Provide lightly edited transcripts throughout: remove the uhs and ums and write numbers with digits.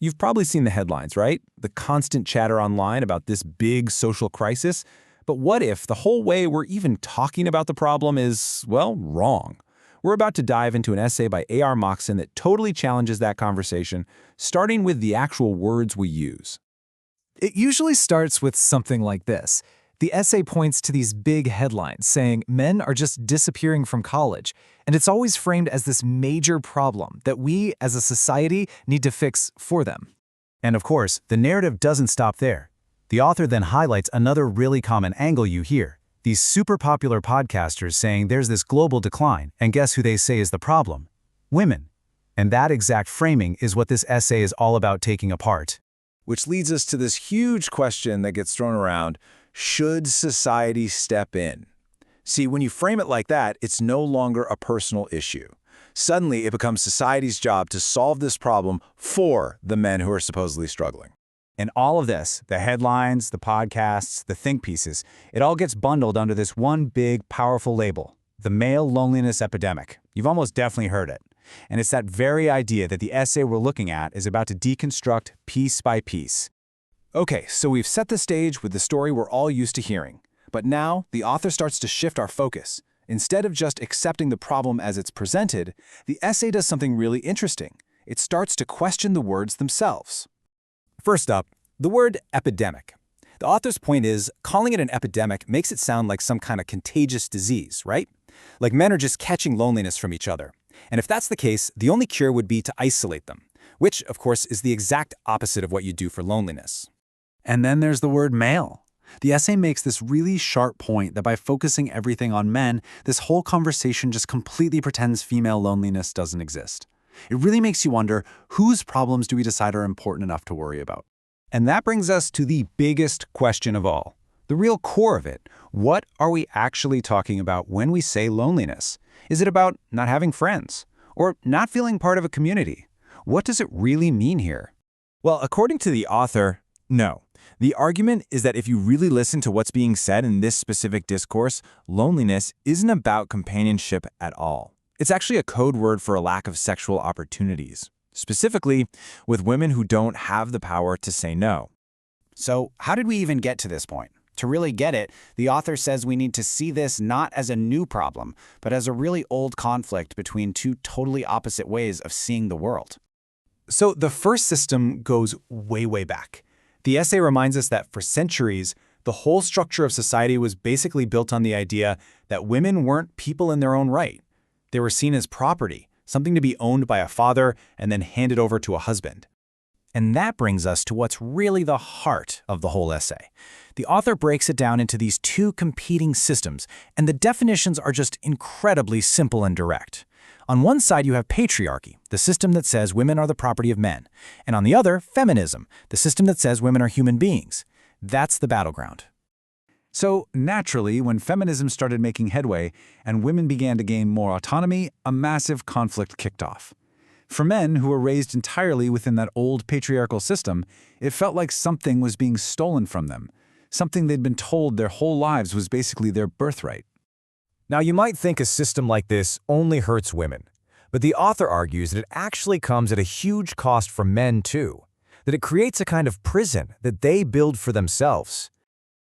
You've probably seen the headlines, right? The constant chatter online about this big social crisis. But what if the whole way we're even talking about the problem is, well, wrong? We're about to dive into an essay by A.R. Moxon that totally challenges that conversation, starting with the actual words we use. It usually starts with something like this. The essay points to these big headlines saying men are just disappearing from college, and it's always framed as this major problem that we, as a society, need to fix for them. And of course, the narrative doesn't stop there. The author then highlights another really common angle you hear. These super popular podcasters saying there's this global decline, and guess who they say is the problem? Women. And that exact framing is what this essay is all about taking apart. Which leads us to this huge question that gets thrown around: should society step in? See, when you frame it like that, it's no longer a personal issue. Suddenly, it becomes society's job to solve this problem for the men who are supposedly struggling. And all of this, the headlines, the podcasts, the think pieces, it all gets bundled under this one big, powerful label: the male loneliness epidemic. You've almost definitely heard it. And it's that very idea that the essay we're looking at is about to deconstruct piece by piece. Okay, so we've set the stage with the story we're all used to hearing. But now, the author starts to shift our focus. Instead of just accepting the problem as it's presented, the essay does something really interesting. It starts to question the words themselves. First up, the word epidemic. The author's point is, calling it an epidemic makes it sound like some kind of contagious disease, right? Like men are just catching loneliness from each other. And if that's the case, the only cure would be to isolate them, which, of course, is the exact opposite of what you do for loneliness. And then there's the word male. The essay makes this really sharp point that by focusing everything on men, this whole conversation just completely pretends female loneliness doesn't exist. It really makes you wonder, whose problems do we decide are important enough to worry about? And that brings us to the biggest question of all, the real core of it. What are we actually talking about when we say loneliness? Is it about not having friends? Or not feeling part of a community? What does it really mean here? Well, according to the author, no. The argument is that if you really listen to what's being said in this specific discourse, loneliness isn't about companionship at all. It's actually a code word for a lack of sexual opportunities, specifically with women who don't have the power to say no. So how did we even get to this point? To really get it, the author says we need to see this not as a new problem, but as a really old conflict between two totally opposite ways of seeing the world. So the first system goes way, way back. The essay reminds us that for centuries, the whole structure of society was basically built on the idea that women weren't people in their own right. They were seen as property, something to be owned by a father and then handed over to a husband. And that brings us to what's really the heart of the whole essay. The author breaks it down into these two competing systems, and the definitions are just incredibly simple and direct. On one side, you have patriarchy, the system that says women are the property of men. And on the other, feminism, the system that says women are human beings. That's the battleground. So naturally, when feminism started making headway and women began to gain more autonomy, a massive conflict kicked off. For men who were raised entirely within that old patriarchal system, it felt like something was being stolen from them, something they'd been told their whole lives was basically their birthright. Now, you might think a system like this only hurts women, but the author argues that it actually comes at a huge cost for men too, that it creates a kind of prison that they build for themselves.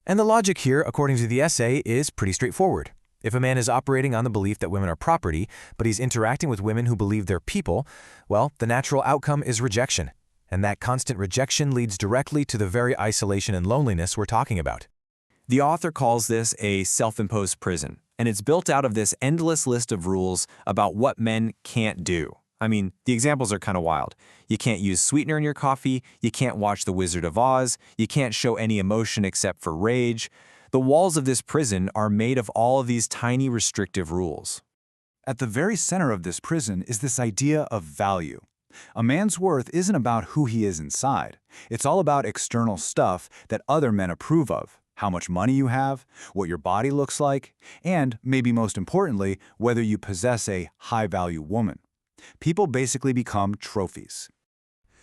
And the logic here, according to the essay, is pretty straightforward. If a man is operating on the belief that women are property, but he's interacting with women who believe they're people, well, the natural outcome is rejection. And that constant rejection leads directly to the very isolation and loneliness we're talking about. The author calls this a self-imposed prison, and it's built out of this endless list of rules about what men can't do. I mean, the examples are kind of wild. You can't use sweetener in your coffee, you can't watch The Wizard of Oz, you can't show any emotion except for rage. The walls of this prison are made of all of these tiny restrictive rules. At the very center of this prison is this idea of value. A man's worth isn't about who he is inside. It's all about external stuff that other men approve of. How much money you have, what your body looks like, and, maybe most importantly, whether you possess a high-value woman. People basically become trophies.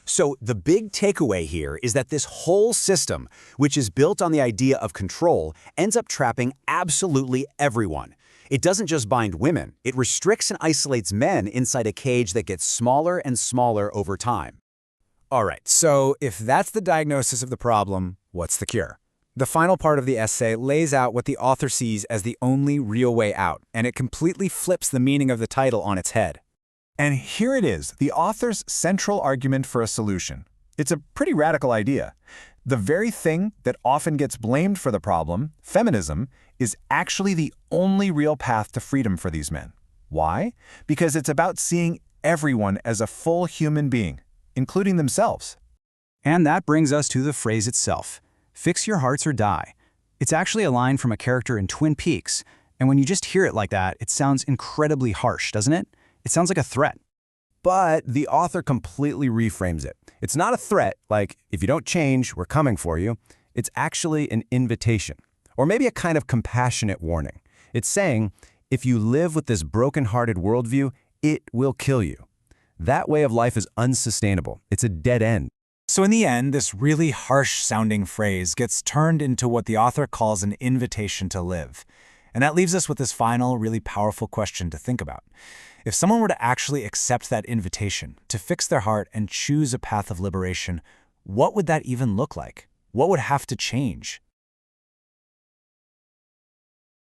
So the big takeaway here is that this whole system, which is built on the idea of control, ends up trapping absolutely everyone. It doesn't just bind women, it restricts and isolates men inside a cage that gets smaller and smaller over time. All right, so if that's the diagnosis of the problem, what's the cure? The final part of the essay lays out what the author sees as the only real way out, and it completely flips the meaning of the title on its head. And here it is, the author's central argument for a solution. It's a pretty radical idea. The very thing that often gets blamed for the problem, feminism, is actually the only real path to freedom for these men. Why? Because it's about seeing everyone as a full human being, including themselves. And that brings us to the phrase itself. Fix your hearts or die. It's actually a line from a character in Twin Peaks, and when you just hear it like that, it sounds incredibly harsh, doesn't it? It sounds like a threat. But the author completely reframes it. It's not a threat, like, if you don't change, we're coming for you. It's actually an invitation, or maybe a kind of compassionate warning. It's saying, if you live with this broken-hearted worldview, it will kill you. That way of life is unsustainable. It's a dead end. So in the end, this really harsh-sounding phrase gets turned into what the author calls an invitation to live. And that leaves us with this final, really powerful question to think about. If someone were to actually accept that invitation, to fix their heart and choose a path of liberation, what would that even look like? What would have to change?